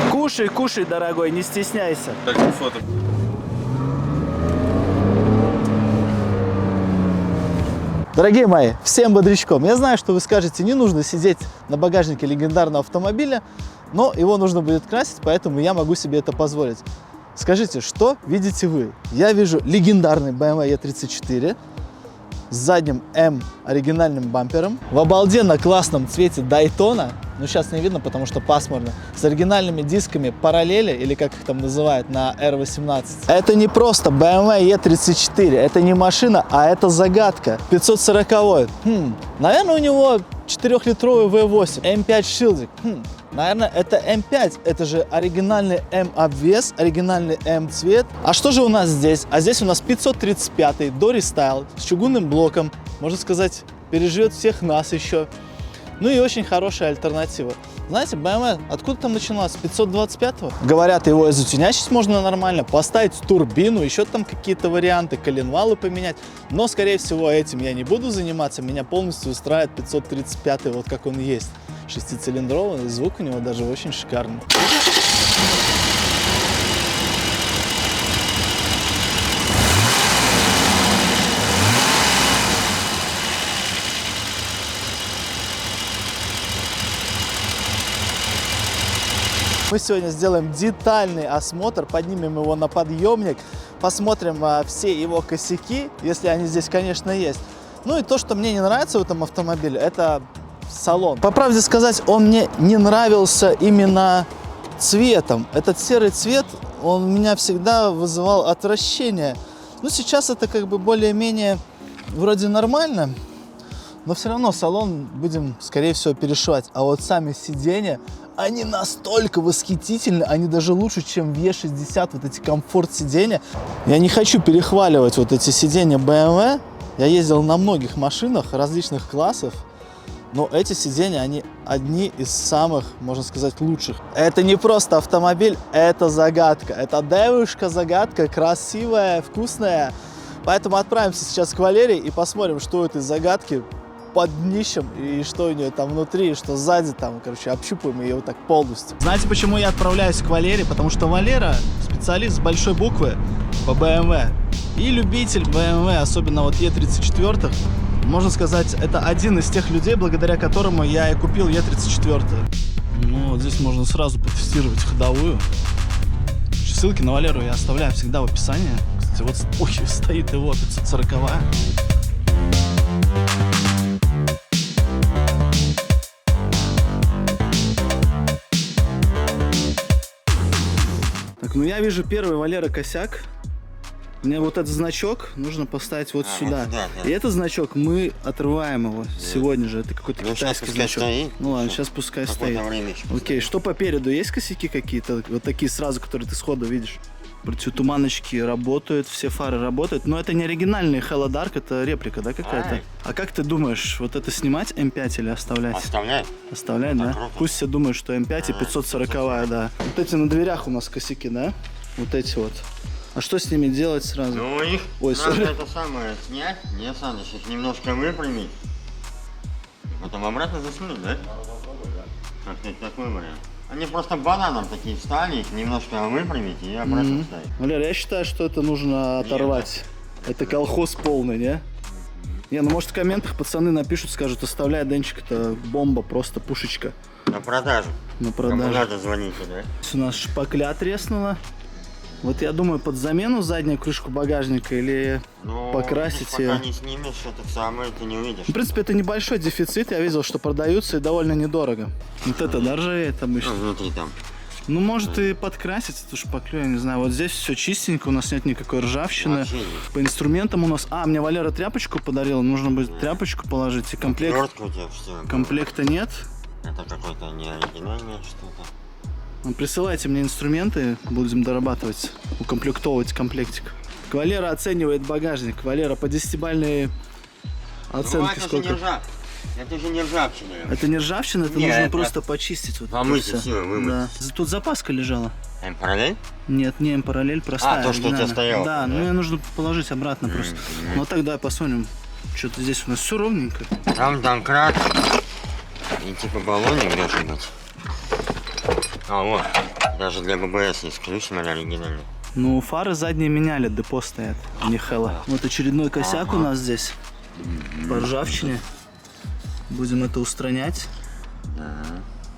Кушай, кушай, дорогой, не стесняйся. Так, фото. Дорогие мои, всем бодрячком. Я знаю, что вы скажете, не нужно сидеть на багажнике легендарного автомобиля, но его нужно будет красить, поэтому я могу себе это позволить. Скажите, что видите вы? Я вижу легендарный BMW E34 с задним М оригинальным бампером, в обалденно классном цвете Дайтона, но сейчас не видно, потому что пасмурно, с оригинальными дисками параллели, или как их там называют, на R18. Это не просто BMW E34, это не машина, а это загадка. 540-й. Наверное, у него 4-литровый V8, M5 шилдик. Наверное, это M5, это же оригинальный M-обвес, оригинальный M-цвет. А что же у нас здесь? А здесь у нас 535-й дорестайл с чугунным блоком, можно сказать, переживет всех нас еще. Ну и очень хорошая альтернатива. Знаете, BMW откуда там начиналась? С 525-го? Говорят, его и затюнячить можно нормально, поставить турбину, еще там какие-то варианты, коленвалы поменять. Но, скорее всего, этим я не буду заниматься. Меня полностью устраивает 535-й, вот как он есть. Шестицилиндровый, звук у него даже очень шикарный. Мы сегодня сделаем детальный осмотр, поднимем его на подъемник, посмотрим все его косяки, если они здесь, конечно, есть. Ну и то, что мне не нравится в этом автомобиле, это салон. По правде сказать, он мне не нравился именно цветом. Этот серый цвет, он у меня всегда вызывал отвращение. Ну, сейчас это как бы более-менее вроде нормально, но все равно салон будем, скорее всего, перешивать. А вот сами сиденья, они настолько восхитительны, они даже лучше, чем в E60, вот эти комфорт-сиденья. Я не хочу перехваливать вот эти сиденья BMW. Я ездил на многих машинах различных классов, но эти сиденья, они одни из самых, можно сказать, лучших. Это не просто автомобиль, это загадка. Это девушка-загадка, красивая, вкусная. Поэтому отправимся сейчас к Валерии и посмотрим, что у этой загадки под днищем, и что у нее там внутри, и что сзади там, короче, общупаем ее вот так полностью. Знаете, почему я отправляюсь к Валере? Потому что Валера специалист с большой буквы по BMW и любитель BMW, особенно вот E34. Можно сказать, это один из тех людей, благодаря которому я и купил E34. Ну, вот здесь можно сразу потестировать ходовую. Ссылки на Валеру я оставляю всегда в описании. Кстати, вот стоит его 540-я. Ну, я вижу первый, Валера, косяк. Мне вот этот значок нужно поставить вот сюда. Вот сюда, да. И этот значок мы отрываем его сегодня же. Это какой-то китайский значок. Стоит. Ну ладно, сейчас пускай стоит. Окей, что по переду? Есть косяки какие-то? Вот такие сразу, которые ты сходу видишь? Противотуманочки работают, все фары работают. Но это не оригинальный Hello Dark, это реплика, да, какая-то? А как ты думаешь, вот это снимать М5 или оставлять? Оставлять. Оставлять, да? Круто. Пусть все думают, что М5 и 540-я, да. Вот эти на дверях у нас косяки, да? Вот эти вот. А что с ними делать сразу? Ну, их надо это самое снять, не Саныч, их немножко выпрямить. Потом обратно засунуть, да? Как-то такой вариант. Они просто бананом такие встали, их немножко выпрямить и обратно вставить. Валер, я считаю, что это нужно оторвать. Это колхоз полный, не? Не, ну может в комментах пацаны напишут, скажут, оставляй, Денчик, это бомба, просто пушечка. На продажу. На продажу. Кому надо, звоните, да? У нас шпакля треснула. Вот я думаю, под замену заднюю крышку багажника или покрасить ее. Пока не снимешь, это самое, ты не увидишь. В принципе, это небольшой дефицит, я видел, что продаются и довольно недорого. Вот это, да, ржавеет обычно? Ну, внутри там. Ну, может и подкрасить эту шпаклю, я не знаю. Вот здесь все чистенько, у нас нет никакой ржавчины. По инструментам у нас... мне Валера тряпочку подарила, нужно будет тряпочку положить. И комплект... Комплекта нет. Это какой-то неоригинальное что-то. Присылайте мне инструменты, будем дорабатывать, укомплектовывать комплектик. Валера оценивает багажник. Валера, по 10-бальной оценке сколько? Это же не ржавчина. Это не ржавчина, это Нет, нужно это просто почистить. Вот помыть это всё, вымыть. Да. Тут запаска лежала. Параллель? Нет, не параллель, простая. то, что у тебя оригинальная. стояло, Да, да? ну мне нужно положить обратно просто. Ну тогда посмотрим. Что-то здесь у нас все ровненько. Там домкрат. И типа баллонник должен быть. А, вот. Даже для ББС есть ключ, смотри, оригинальный. Ну, фары задние меняли, депо стоят, не Хэлла. Вот очередной косяк у нас здесь. По ржавчине. Будем это устранять.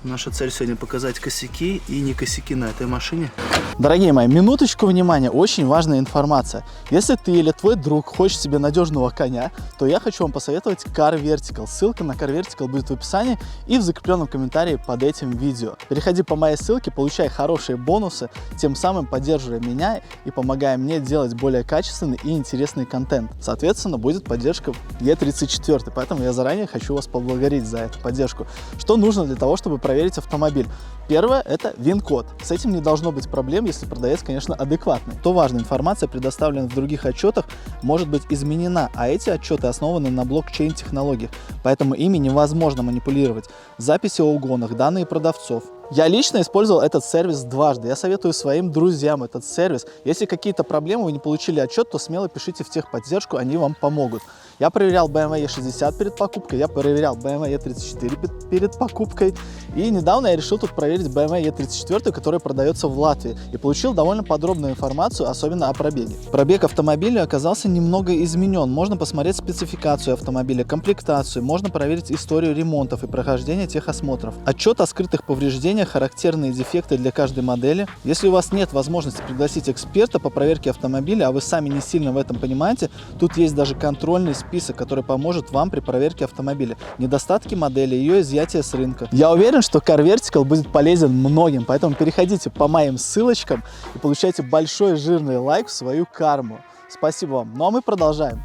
Наша цель сегодня показать косяки и не косяки на этой машине. Дорогие мои, минуточку внимания, очень важная информация. Если ты или твой друг хочет себе надежного коня, то я хочу вам посоветовать Car Vertical. Ссылка на Car Vertical будет в описании и в закрепленном комментарии под этим видео. Переходи по моей ссылке, получай хорошие бонусы, тем самым поддерживая меня и помогая мне делать более качественный и интересный контент. Соответственно, будет поддержка E34, поэтому я заранее хочу вас поблагодарить за эту поддержку. Что нужно для того, чтобы проверить автомобиль? Первое – это ВИН-код. С этим не должно быть проблем, если продавец, конечно, адекватный. То важная информация, предоставленная в других отчетах, может быть изменена, а эти отчеты основаны на блокчейн-технологиях, поэтому ими невозможно манипулировать. Записи о угонах, данные продавцов. Я лично использовал этот сервис дважды. Я советую своим друзьям этот сервис. Если какие-то проблемы, вы не получили отчет, то смело пишите в техподдержку, они вам помогут. Я проверял BMW E60 перед покупкой, я проверял BMW E34 перед покупкой. И недавно я решил тут проверить BMW E34, которая продается в Латвии. И получил довольно подробную информацию, особенно о пробеге. Пробег автомобиля оказался немного изменен. Можно посмотреть спецификацию автомобиля, комплектацию, можно проверить историю ремонтов и прохождения техосмотров. Отчет о скрытых повреждениях, характерные дефекты для каждой модели. Если у вас нет возможности пригласить эксперта по проверке автомобиля, а вы сами не сильно в этом понимаете, тут есть даже контрольный список, который поможет вам при проверке автомобиля. Недостатки модели, ее изъятие с рынка. Я уверен, что Car Vertical будет полезен многим, поэтому переходите по моим ссылочкам и получайте большой жирный лайк в свою карму. Спасибо вам. Ну а мы продолжаем.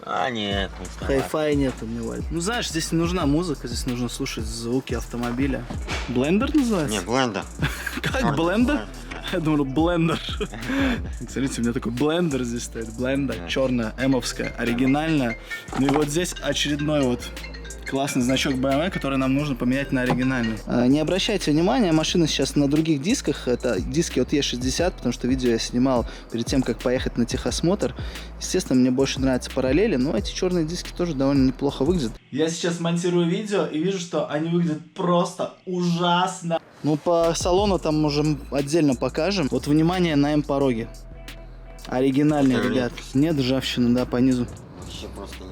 А, нет. Хай-фай нет у меня, Валь. Ну знаешь, здесь не нужна музыка, здесь нужно слушать звуки автомобиля. Блендер называется? Не, блендер. Как, блендер? Я думал, блендер. Смотрите, у меня такой блендер здесь стоит. Блендер, черная, эмовская, оригинальная. Ну и вот здесь очередной вот классный значок BMW, который нам нужно поменять на оригинальный. Не обращайте внимания, машина сейчас на других дисках. Это диски от E60, потому что видео я снимал перед тем, как поехать на техосмотр. Естественно, мне больше нравятся параллели, но эти черные диски тоже довольно неплохо выглядят. Я сейчас монтирую видео и вижу, что они выглядят просто ужасно. Ну, по салону там уже отдельно покажем. Вот внимание на М-пороге. Оригинальный, ребят. Нет ржавчины, да, по низу. Вообще просто не.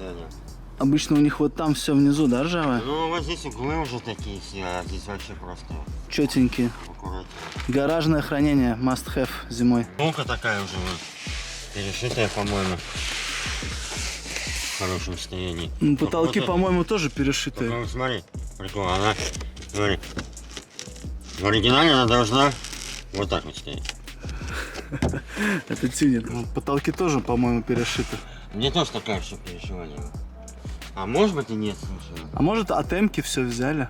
Обычно у них вот там все внизу, да, ржавое? Ну, вот здесь углы уже такие все, а здесь вообще просто четенькие. аккуратно. Гаражное хранение, must have зимой. Полка такая уже вот, перешитая, по-моему, в хорошем состоянии. Ну, потолки, по-моему, тоже перешитые. Ну, смотри, прикол, она, смотри, в оригинале она должна вот так вот стоять. Это тюнинг. Потолки тоже, по-моему, перешиты. Мне тоже такая все перешивание. А может быть и нет, слушай. А может от М-ки все взяли?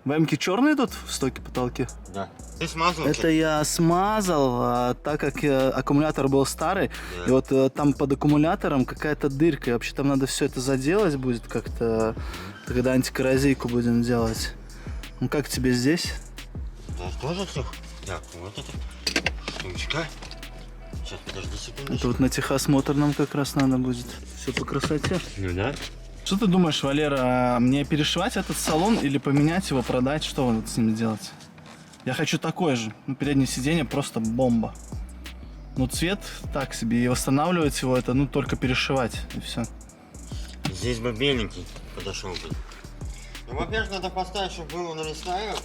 В М-ки черные тут в стоке потолки? Да. Ты смазал? Это я смазал, так как аккумулятор был старый. Да. И вот там под аккумулятором какая-то дырка. И вообще там надо все это заделать будет как-то, когда антикоррозийку будем делать. Ну как тебе здесь? Да, тоже все. Так, вот это штучка. Сейчас, подожди секунду. Это вот на техосмотр нам как раз надо будет. Все по красоте. Ну да. Что ты думаешь, Валера, мне перешивать этот салон или поменять его, продать? Что вот с ним делать? Я хочу такой же. Ну, переднее сиденье просто бомба. Ну, цвет так себе. И восстанавливать его это, ну, только перешивать. И все. Здесь бы беленький подошел бы. Ну, во-первых, надо поставить, чтобы было на рестайле.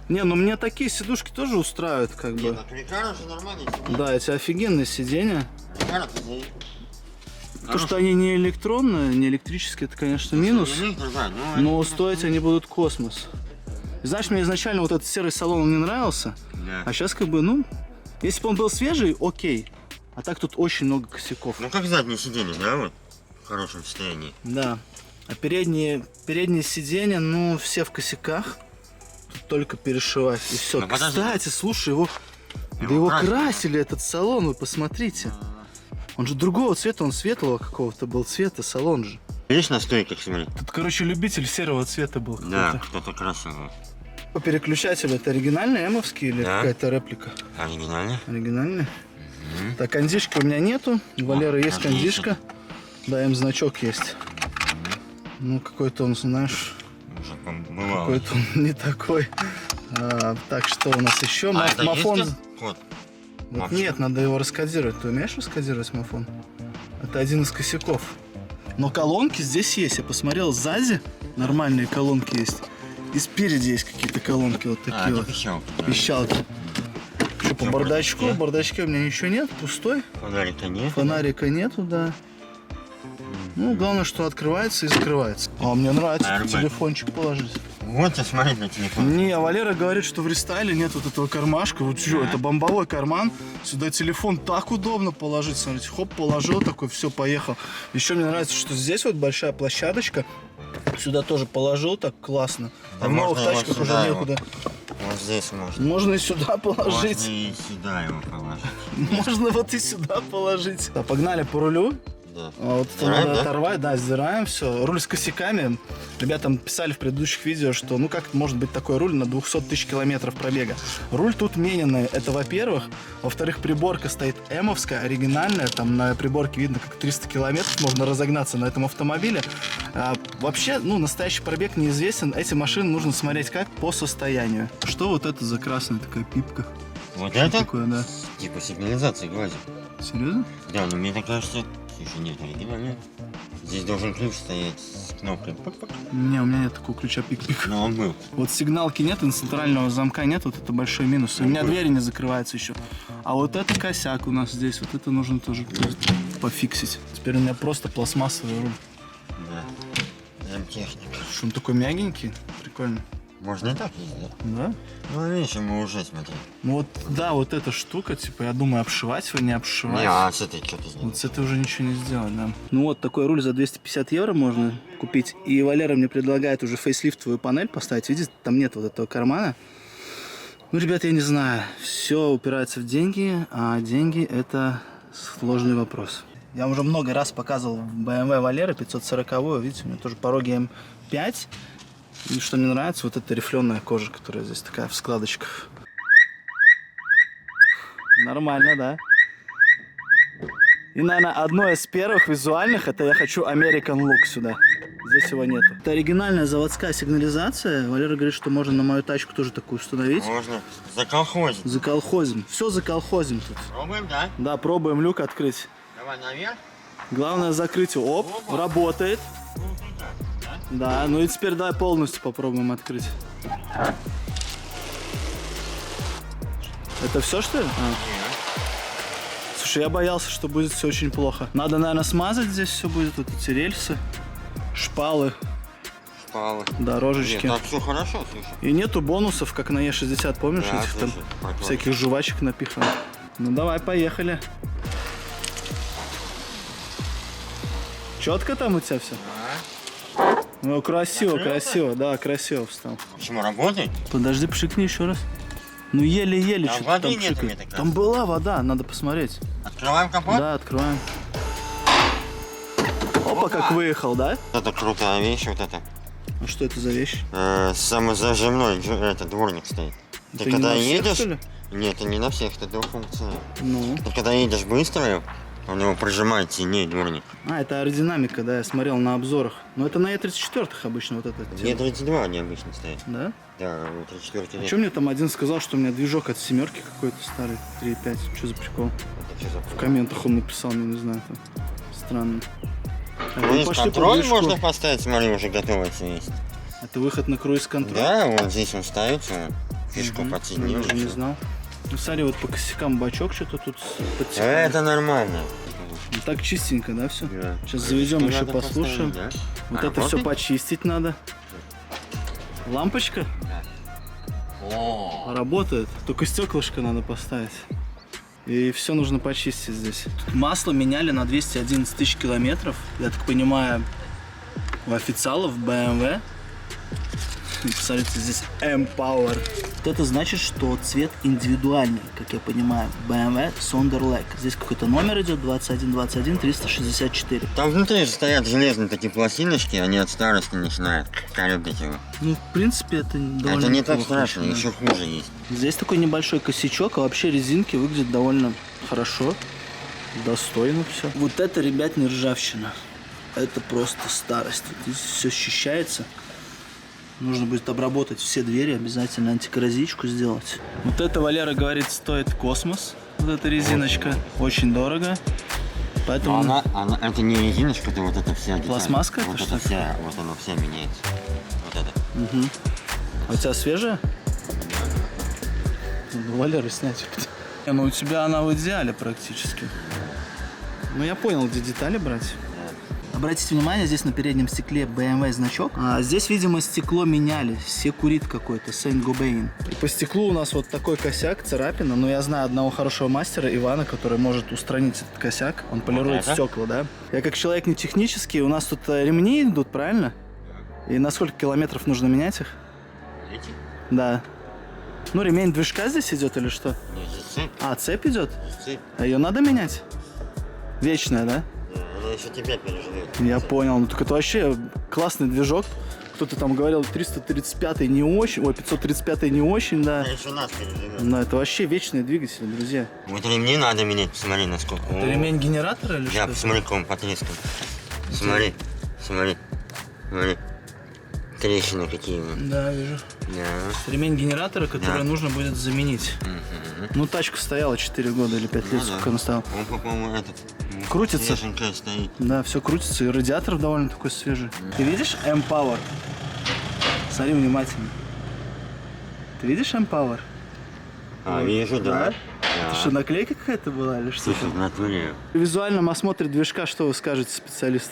Не, ну мне такие сидушки тоже устраивают, как бы. Нет, Рикаро же нормальные сиденья. Да, эти офигенные сиденья. Рикаро, ты знаешь. То, что они не электронные, не электрические, это, конечно, минус. Но стоить они будут космос. Знаешь, мне изначально вот этот серый салон не нравился. Да. А сейчас как бы, ну, если бы он был свежий, окей. А так тут очень много косяков. Ну как задние сиденья, да, вот? В хорошем состоянии. Да. А передние сиденья, ну, все в косяках. Тут только перешивать. И все. Ну, кстати, слушай, его красили, этот салон, вы посмотрите. Он же другого цвета, он светлого какого-то был цвета, салон же. Видишь, на стойках, смотри. Тут, короче, любитель серого цвета был Да, какой-то. кто-то красивый. Переключатель это оригинальный эмовский или Да. какая-то реплика? Оригинально. Оригинальный. Так, кондишки у меня нету. У Валеры есть отлично. кондишка. Да, им значок есть. Ну, какой-то он, знаешь, Уже бывало. какой-то он не такой. Так, что у нас еще? А это Мафон. есть код? Вот Мафон. нет, надо его раскодировать. Ты умеешь раскодировать мафон? Это один из косяков. Но колонки здесь есть. Я посмотрел, сзади нормальные колонки есть. И спереди есть какие-то колонки вот такие А, это вот. пищалка. Да. Пищалки. Что по Что, бардачку? бардачке? В бардачке у меня ничего нет, пустой. Фонарика нет. Фонарика нету, да. Ну, главное, что открывается и закрывается. А мне нравится АРБ. телефончик положить. Вот, ты смотри на телефон. Не, Валера говорит, что в рестайле нет вот этого кармашка. Вот что, это бомбовой карман. Сюда телефон так удобно положить. Смотрите, хоп, положил такой, все, поехал. Еще мне нравится, что здесь вот большая площадочка. Сюда тоже положил, так классно. А Да в новых можно его тачках уже сюда его. некуда. Вот здесь можно. Можно и сюда Можно положить. и сюда его положить. Можно вот и сюда положить. Да, погнали по рулю. Да. Вот это Сдираем, надо да? оторвать, да, сдираем все. Руль с косяками. Ребята писали в предыдущих видео, что ну как может быть такой руль на 200 тысяч километров пробега. Руль тут мененный, это во-первых. Во-вторых, приборка стоит эмовская, оригинальная. Там на приборке видно, как 300 километров можно разогнаться на этом автомобиле. Вообще, ну, настоящий пробег неизвестен. Эти машины нужно смотреть как по состоянию. Что вот это за красная такая пипка? Вот Что это? такое, да? Типа сигнализации глазик. Серьезно? Да, но мне так кажется... Слушай, нет, оригинально. Здесь должен ключ стоять с кнопкой. Пак-пак. Не, у меня нет такого ключа пик-пик. Но он был. Вот сигналки нет, и центрального замка нет, вот это большой минус. У меня двери не закрываются еще. А вот это косяк у нас здесь, вот это нужно тоже пофиксить. Теперь у меня просто пластмассовый руль. Да. М-техника. Что он такой мягенький, прикольно. Можно и так ездить, да? Да? Ну, видишь, мы уже смотри. Ну вот, да, вот эта штука, типа, я думаю, обшивать его, не обшивать. Не, а с этой что ты сделал? Вот с этой уже ничего не сделать, да. Ну вот, такой руль за 250 евро можно купить. И Валера мне предлагает уже фейслифтовую панель поставить. Видите, там нет вот этого кармана. Ну, ребят, я не знаю. Все упирается в деньги, а деньги — это сложный вопрос. Я уже много раз показывал BMW Валера 540-ю. Видите, у меня тоже пороги М5. И что мне нравится, вот эта рифленая кожа, которая здесь такая в складочках. Нормально, да? И, наверное, одно из первых визуальных, это я хочу American Look сюда. Здесь его нету. Это оригинальная заводская сигнализация. Валера говорит, что можно на мою тачку тоже такую установить. Можно заколхозить. Заколхозим. Все заколхозим тут. Пробуем, да? Да, пробуем люк открыть. Давай наверх. Главное закрыть его. Оп, работает. Да, ну и теперь давай полностью попробуем открыть. Это все, что ли? Слушай, я боялся, что будет все очень плохо. Надо, наверное, смазать здесь все будет. Вот эти рельсы, шпалы, Шпалы. дорожечки. Нет, так все хорошо, слушай. И нету бонусов, как на Е60, помнишь? Да, Этих там слушай, прикольно. всяких жвачек напихано. Ну давай, поехали. Четко там у тебя все? Ну, красиво, Закрылся? красиво, да, красиво встал. Почему, работает? Подожди, пшикни еще раз. Ну, еле-еле Там что-то воды там нет, мне пшикает. так кажется. Там была вода, надо посмотреть. Открываем капот? Да, открываем. Опа, как выехал, да? Это крутая вещь, вот это. А что это за вещь? Самозажимной это дворник стоит. Это Ты не когда на всех, едешь... что ли? Нет, это не на всех, это двухфункциональный. Ну. Ты когда едешь быстро, он его прижимает сильнее, дворник. А, это аэродинамика, да, я смотрел на обзорах. Но это на Е34 обычно вот это. Е32 они обычно стоят. Да? Да, вот 34 А нет. что мне там один сказал, что у меня движок от семерки какой-то старый, 3.5. Что за прикол? Это что за В комментах он написал, я не знаю, там. Странно. Ну, есть Пошли по контроль движку. можно поставить, смотри, уже готово все есть. Это выход на круиз-контроль? Да, вот здесь он ставится, фишку подсоединил. Я даже не знал. Ну, смотри, вот по косякам бачок что-то тут подтекает. Это нормально. Ну, так чистенько, да, все? Да. Сейчас заведем, Что еще надо послушаем. поставить, да? Вот А, это все работает? почистить надо. Лампочка О, работает, только стеклышко надо поставить. И все нужно почистить здесь. Масло меняли на 211 тысяч километров. Я так понимаю, у официалов BMW. Посмотрите, здесь M-Power Вот это значит, что цвет индивидуальный, как я понимаю. BMW Sonderleg. Здесь какой-то номер идет 2121 364. Там внутри же стоят железные такие пластиночки, они от старости начинают корябить его. Ну, в принципе, это довольно Это не так неплохо, страшно, да. еще хуже есть. Здесь такой небольшой косячок, а вообще резинки выглядят довольно хорошо. Достойно все. Вот это, ребят, не ржавчина. Это просто старость. Здесь все ощущается. Нужно будет обработать все двери, обязательно антикоррозичку сделать. Вот это, Валера говорит, стоит космос. Вот эта резиночка. Очень дорого. Поэтому... Но это не резиночка, это вот эта вся деталь. Пластмасска вот это, это что ли? вся, вот она вся меняется. Вот это. Угу. А у тебя свежая? Ну, Валеру снять. Ну, у тебя она в идеале практически. Ну, я понял, где детали брать. Обратите внимание, здесь на переднем стекле BMW значок. А здесь, видимо, стекло меняли. Секурит какой-то, Saint-Gobain. И по стеклу у нас вот такой косяк, царапина. Но я знаю одного хорошего мастера, Ивана, который может устранить этот косяк. Он полирует стекла, да? Я как человек не технический, у нас тут ремни идут, правильно? И на сколько километров нужно менять их? Эти? Да. Ну, ремень движка здесь идет или что? Нет, здесь цепь. А, цепь идет? Здесь цепь. А ее надо менять? Вечная, да? Да, она еще тебя переживет. Я понял. Ну, так это вообще классный движок. Кто-то там говорил, 335 не очень, ой, 535 не очень, да. Она еще нас переживет. Но это вообще вечный двигатель, друзья. Вот ремни надо менять, посмотри, насколько. Это ремень генератора или Я что? посмотри, как он потрескан. Смотри, смотри, смотри. Трещины какие. Да, вижу. Да. Ремень генератора, который Да. нужно будет заменить. Ну, тачка стояла 4 года или 5 лет, сколько она стояла. Он, по-моему, этот... Крутится. Свеженькая стоит. Да, все крутится, и радиатор довольно такой свежий. Ты видишь M-Power? Смотри внимательно. Ты видишь M-Power? А, вижу, да. Это что, наклейка какая-то была или что? Слушай, в натуре. В визуальном осмотре движка что вы скажете, специалист?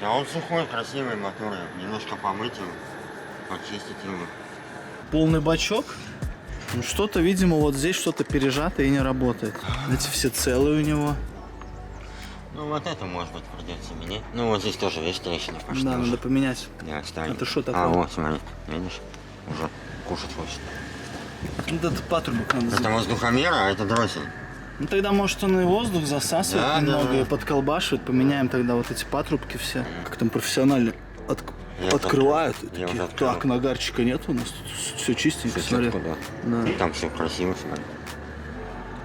Да он сухой, красивый мотор. Немножко помыть его, почистить его. Полный бачок. Ну, что-то, видимо, вот здесь что-то пережато и не работает. Эти все целые у него. Ну вот это, может быть, придется менять. Ну вот здесь тоже, видишь, трещина пошла. Да, надо поменять. Да, ставим. Это что такое? А, вот, смотри, видишь, уже кушать хочет. Вот этот патрубок надо Это забить. воздухомер, а это дроссель. Ну тогда, может, он и воздух засасывает Да, немного да. и подколбашивает. Поменяем тогда вот эти патрубки все. Как там профессионально Я открывают. И я такие, уже открыл. так, нагарчика нет у нас, тут все чистенько, Всё смотри. чётко, да. Да. Там все красиво, смотри.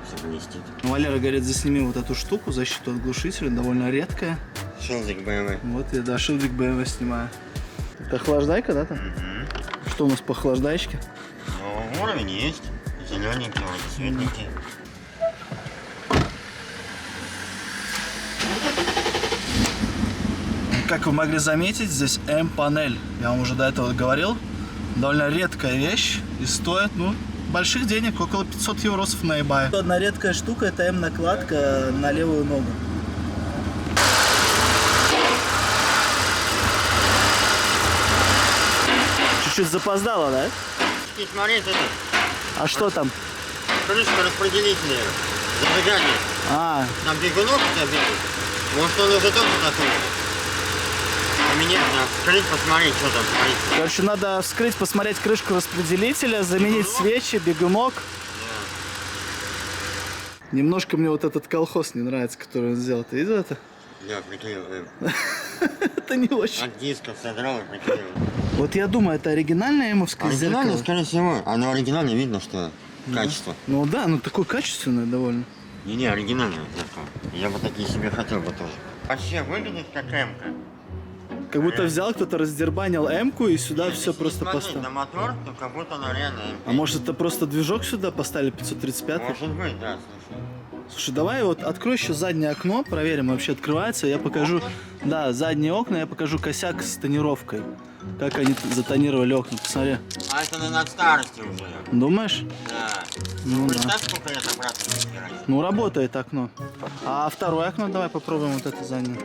Все блестит. Валера говорит, засними вот эту штуку, защиту от глушителя, довольно редкая. Шилдик BMW. Вот я, да, шилдик BMW снимаю. Это охлаждайка, да, там? Что у нас по охлаждаечке? Ну, уровень есть. Зелененький, вроде светленький. Как вы могли заметить, здесь M-панель. Я вам уже до этого говорил. Довольно редкая вещь и стоит, ну, больших денег, около 500 евросов на eBay. Одна редкая штука — это M-накладка на левую ногу. Чуть-чуть запоздала, да? И смотри, это А что там? крышка распределительная. Зажигание. А, Там бегунок у тебя бегает. Может, он уже тоже такой. Поменять, надо вскрыть, посмотреть, что там творится. короче, надо вскрыть, посмотреть крышку распределителя, заменить свечи, бегунок. Немножко мне вот этот колхоз не нравится, который он сделал. Ты видел это? Я приклеил. Это не очень. От дисков содрал и приклеил. Вот я думаю, это оригинальное эмовское Оригинально, зеркало? скорее всего. Оно оригинально видно, что качество. Ну да, ну такое качественное довольно. Не, оригинальное зеркало. Я бы такие себе хотел бы тоже. Вообще выглядит как М-ка. Как будто взял кто-то, раздербанил М-ку и сюда Нет, все если просто смотреть поставил. на мотор, то как будто оно реально М-ка. А может это просто движок сюда поставили 535? Может быть, да, слушай. Слушай, давай вот открой еще заднее окно, проверим, вообще открывается. Я покажу, да, задние окна, я покажу косяк с тонировкой. Как они затонировали окна, посмотри. А это на старости уже. Думаешь? Да. Ну да. Представь, сколько лет обратно не стирать. Ну, работает окно. А второе окно давай попробуем вот это заднее.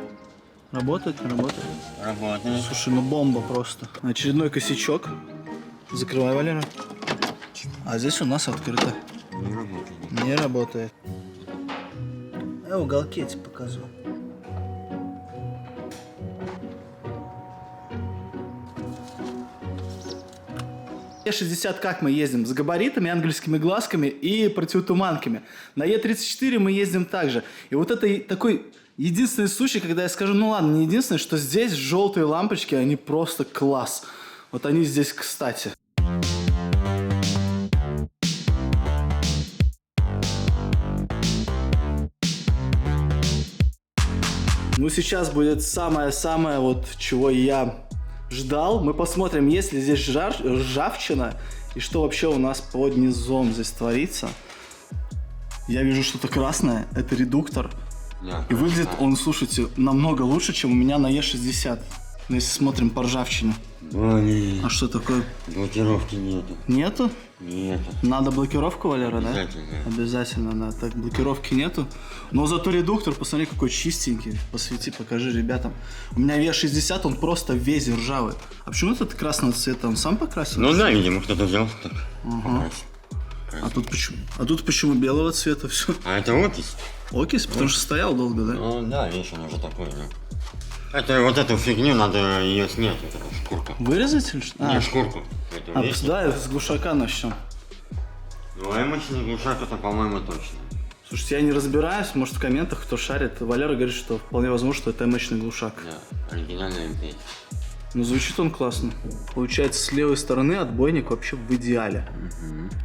Работает, не работает? Работает. Слушай, ну бомба просто. Очередной косячок. Закрывай, Валера. А здесь у нас открыто. Не работает. Не работает. Уголки эти показываю. Е60 как мы ездим? С габаритами, ангельскими глазками и противотуманками. На Е34 мы ездим также. И вот это такой единственный случай, когда я скажу, ну ладно, не единственное, что здесь желтые лампочки, они просто класс. Вот они здесь кстати. Ну, сейчас будет самое-самое, вот, чего я ждал. Мы посмотрим, есть ли здесь ржавчина и что вообще у нас под низом здесь творится. Я вижу что-то красное, это редуктор. И выглядит он, слушайте, намного лучше, чем у меня на Е60. Ну, если смотрим по ржавчине. Блин. А что такое? Блокировки нету. Нету? Нету. Надо блокировку, Валера, да? Обязательно. Обязательно, да. Так, блокировки нету. Но зато редуктор, посмотри, какой чистенький. Посвети, покажи ребятам. У меня Е60, он просто весь ржавый. А почему этот красного цвета? Он сам покрасил? Ну да, видимо, кто-то взял так. Покрасил. А тут почему? А тут почему белого цвета все? А это окись? Окись? Потому что стоял долго, да? Ну да, видишь, он уже такой, да. Это вот эту фигню надо ее снять, вот эту шкурку. Вырезать или что? Не, шкурку. Да, с глушака начнем. Ну, эмочный глушак это, по-моему, точно. Слушайте, я не разбираюсь, может в комментах кто шарит. Валера говорит, что вполне возможно, что это эмочный глушак. Да, оригинальный М5. Ну, звучит он классно. Получается, с левой стороны отбойник вообще в идеале.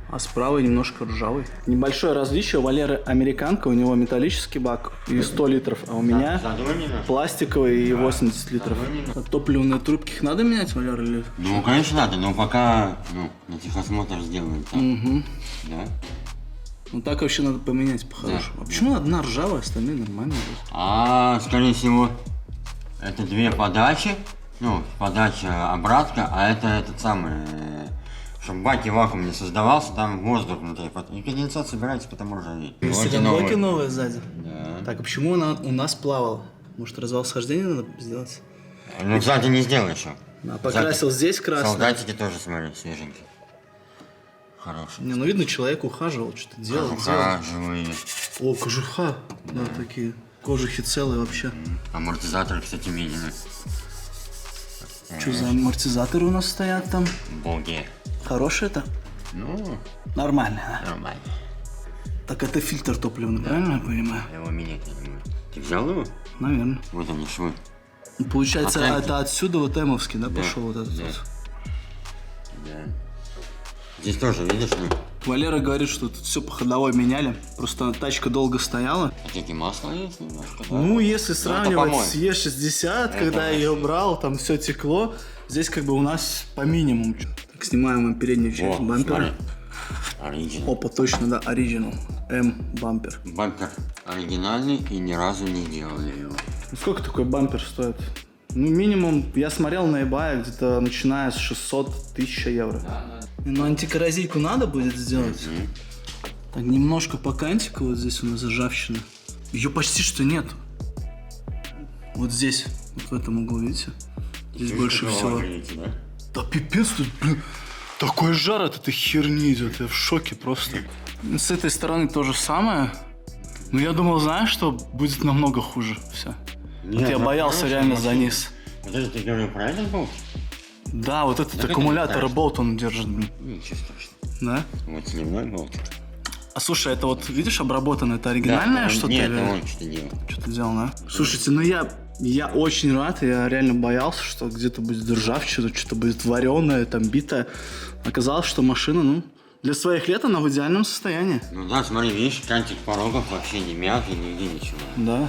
А с правой немножко ржавый. Небольшое различие. У Валеры американка, у него металлический бак и 100 литров, а у меня пластиковый и 80 литров. А топливные трубки их надо менять, Валера, или? Ну, конечно, надо, но пока, на техосмотр сделаем там. Да. Ну, так вообще надо поменять по-хорошему. А почему одна ржавая, остальные нормальные? А, скорее всего, это две подачи. Ну, подача, обратка, а это этот самый, чтобы в баке вакуум не создавался, там воздух внутри. И конденсат собирается, потому ржавеет. Блоки новые сзади. Да. Так, а почему она у нас плавала? Может, развал схождения надо сделать? Ну, сзади не сделал еще. А покрасил здесь красный. Солдатики тоже, смотри, свеженькие. Хорошие. Не, ну видно, человек ухаживал, что-то делал. Кожуха живые. О, кожуха. Да, такие кожухи целые вообще. Амортизаторы, кстати, минины. Что за амортизаторы у нас стоят там? Боги. Хорошие это? Ну, нормально, да? нормально. Так это фильтр топливный, правильно я понимаю? Я его менять не могу. Ты взял его? Наверное. Вот они швы. Получается, это отсюда вот эмовский, да, Да, пошел вот этот да. вот? Да. Здесь тоже, видишь, Валера говорит, что тут все по ходовой меняли, просто тачка долго стояла. а эти масла есть немножко, да? Ну, если сравнивать по-моему. с Е60, когда я ее брал, там все текло, здесь как бы у нас по минимуму. Так, снимаем мы переднюю часть О, бампера. Оригинал. Опа, точно, да, оригинал. М-бампер. Бампер оригинальный и ни разу не делали его. Сколько такой бампер стоит? Ну, минимум, я смотрел на eBay, где-то начиная с 600 тысяч евро. Ну, антикоррозийку надо будет сделать. Так, немножко по кантику, вот здесь у нас ржавчина. Ее почти что нет. Вот здесь, вот в этом углу, видите? Здесь больше всего. Да? Да пипец тут, блин, такой жар от этой херни идет, я в шоке просто. С этой стороны то же самое. Но я думал, знаешь, что будет намного хуже все. Нет, Вот я боялся реально за низ. Вот это ты говорил про этот болт? Да, вот этот аккумулятор болт он держит, блин. Ничего страшного. Да? Вот сливной болт. А слушай, это вот, видишь, обработано, это оригинальное что-то? Нет, или... это он что-то делал. Что-то делал, да? Слушайте, ну я очень рад, я реально боялся, что где-то будет ржавчина, что-то будет вареное, там, битое. Оказалось, что машина, ну, для своих лет она в идеальном состоянии. Ну да, смотри, видишь, кантик порогов вообще не мятый, нигде ничего. Да.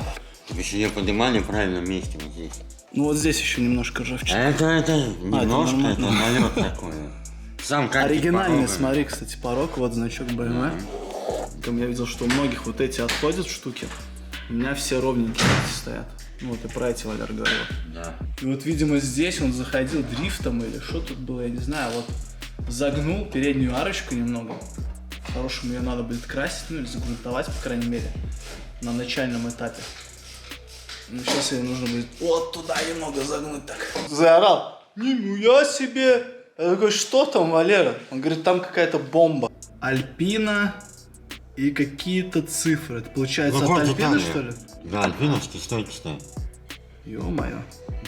Еще ее поднимали в правильном месте, вот здесь. Ну вот здесь еще немножко А ржавчина. это немножко, это это налет такой. Сам кантик Оригинальный, порога. смотри, кстати, порог, вот значок BMW. Там я видел, что у многих вот эти отходят штуки. У меня все ровненькие стоят. Ну вот и про эти Валер говорил. Да. И вот, видимо, здесь он заходил дрифтом или что тут было, я не знаю. Вот загнул переднюю арочку немного. По-хорошему ее надо будет красить, ну или загрунтовать, по крайней мере, на начальном этапе. Ну сейчас ее нужно будет вот туда немного загнуть так. Заорал. Нихуя себе! Я такой, что там, Валера? Он говорит, там какая-то бомба. Альпина и какие-то цифры. Это получается Ну, от вот Альпины, Италия. что ли? Да, альпиновский, стойте. Ё-моё.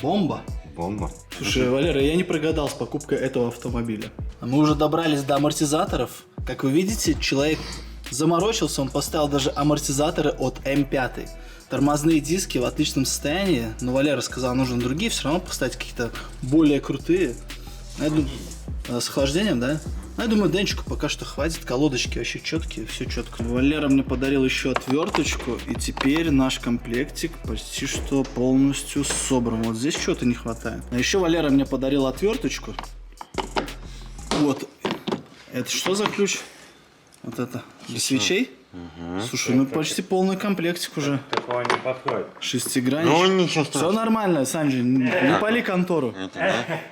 Бомба. Бомба. Слушай, Валера, я не прогадал с покупкой этого автомобиля. Мы уже добрались до амортизаторов. Как вы видите, человек заморочился, он поставил даже амортизаторы от М5. Тормозные диски в отличном состоянии, но Валера сказал, нужно другие, все равно поставить какие-то более крутые. Я думаю, с охлаждением, да? Я думаю, Денчику пока что хватит, колодочки вообще четкие, все четко. Валера мне подарил еще отверточку, и теперь наш комплектик почти что полностью собран. Вот здесь что-то не хватает. А еще Валера мне подарил отверточку. Вот. Это что за ключ? Вот это. Для свечей? Угу. Слушай, ну почти полный комплектик уже. Такого не подходит. Шестигранник. Ну ничего Все страшного. нормально, Санджи, не пали контору. Это,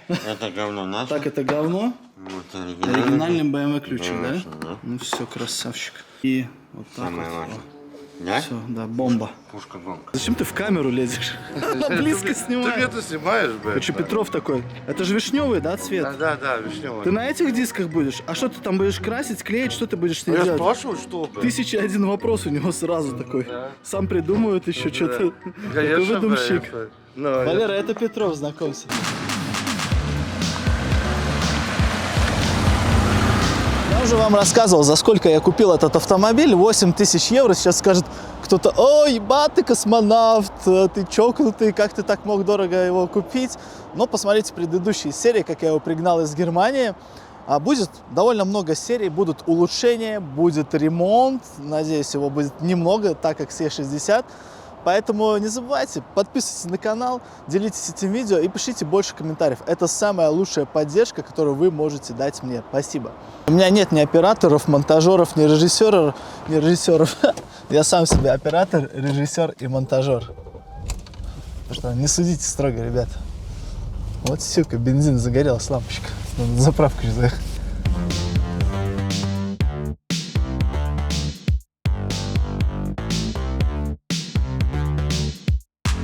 да? Это говно наше. Так, это говно. Вот Оригинальный BMW ключик, да? Да. Ну все, красавчик. И вот так Самое вот. важное. Да? Все, да, бомба. Пушка-гонка. Зачем ты в камеру лезешь? Она близко Ты снимает. где-то снимаешь, блядь? Короче, Петров такой. Это же вишневый, да, цвет? Да, вишневый. Ты на этих дисках будешь? А что ты там будешь красить, клеить? Что ты будешь с ней Я делать? спрашиваю, что, блядь? 1001 вопрос у него сразу такой. Да. Сам придумывает еще что-то. Такой Конечно, выдумщик. блядь. Ну, Валера, это Петров, знакомься. Я уже вам рассказывал, за сколько я купил этот автомобиль. 8000 евро. Сейчас скажет кто-то: ой, ебать, ты космонавт, ты чокнутый, как ты так мог дорого его купить? Но посмотрите предыдущие серии, как я его пригнал из Германии. Будет довольно много серий, будут улучшения, будет ремонт. Надеюсь, его будет немного, так как C60. Поэтому не забывайте, подписывайтесь на канал, делитесь этим видео и пишите больше комментариев. Это самая лучшая поддержка, которую вы можете дать мне. Спасибо. У меня нет ни операторов, монтажеров, ни режиссеров. Я сам себе оператор, режиссер и монтажер. Так что не судите строго, ребята. Вот, сука, бензин загорелась, лампочка. Надо на заправку заехать.